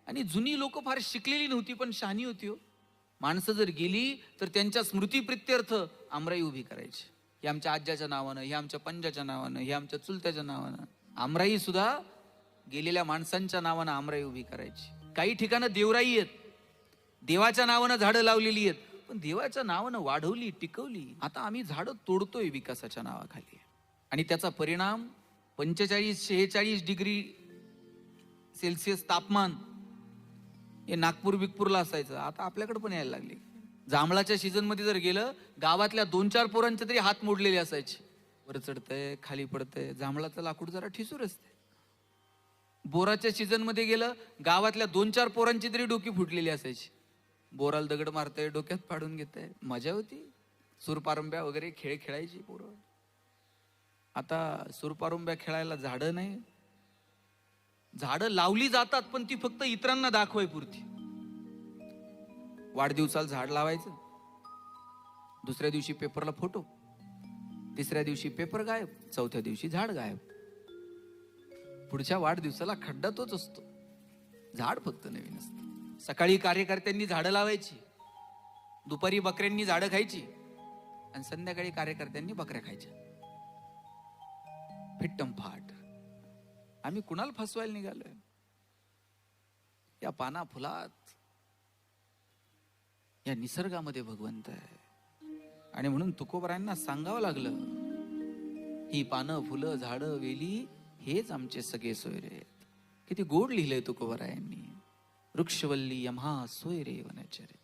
आणि जुनी लोक फार शिकलेली नव्हती पण शहाणी होती हो. माणसं जर गेली तर त्यांच्या स्मृतीप्रित्यर्थ आमराई उभी करायची. हे आमच्या आज्याच्या नावानं, हे आमच्या पंजाच्या नावानं, हे आमच्या चुलत्याच्या नावानं. आमराई सुद्धा गेलेल्या माणसांच्या नावानं आमराई उभी करायची. काही ठिकाणं देवराई आहेत, देवाच्या नावानं झाडं लावलेली आहेत, पण देवाच्या नावानं वाढवली टिकवली. आता आम्ही झाडं तोडतोय विकासाच्या नावाखाली आणि त्याचा परिणाम 45-46 डिग्री सेल्सिअस तापमान हे नागपूर बिगपूरला असायचं, आता आपल्याकडे पण यायला लागले. जांभळाच्या सीझन मध्ये जर गेलं, गावातल्या 2-4 पोरांचे तरी हात मोडलेले असायचे. वर चढतंय खाली पडतंय, जांभळाचं लाकूड जरा ठिसूर असते. बोराच्या सीझन मध्ये गेलं, गावातल्या 2-4 पोरांची तरी डोकी फुटलेली असायची. बोराला दगड मारतंय, डोक्यात पाडून घेतंय, मजा होती. सुरपारंब्या वगैरे खेळ खेळायची पोरं. आता सुरपारंब्या खेळायला झाडं नाही. झाडं लावली जातात पण ती फक्त इतरांना दाखवाय पुरती. वाढदिवसाला झाड लावायचं, दुसऱ्या दिवशी पेपरला फोटो, तिसऱ्या दिवशी पेपर गायब, चौथ्या दिवशी झाड गायब. पुढच्या वाढदिवसाला खड्डा तोच असतो, झाड फक्त नवीन असतं. सकाळी कार्यकर्त्यांनी झाडं लावायची, दुपारी बकऱ्यांनी झाडं खायची आणि संध्याकाळी कार्यकर्त्यांनी बकऱ्या खायच्या. फिट्टम फाट. आम्ही कुणाला फसवायला निघालोय? या पाना फुलात, या निसर्गामध्ये भगवंत आहे. आणि म्हणून तुकोबरायांना सांगावं लागलं, ही पानं फुलं झाडं वेली हेच आमचे सगळे सोयरे आहेत. किती गोड लिहिलंय तुकोबरायांनी. वृक्षवल्ली यम्हा सोयरे वनचरे.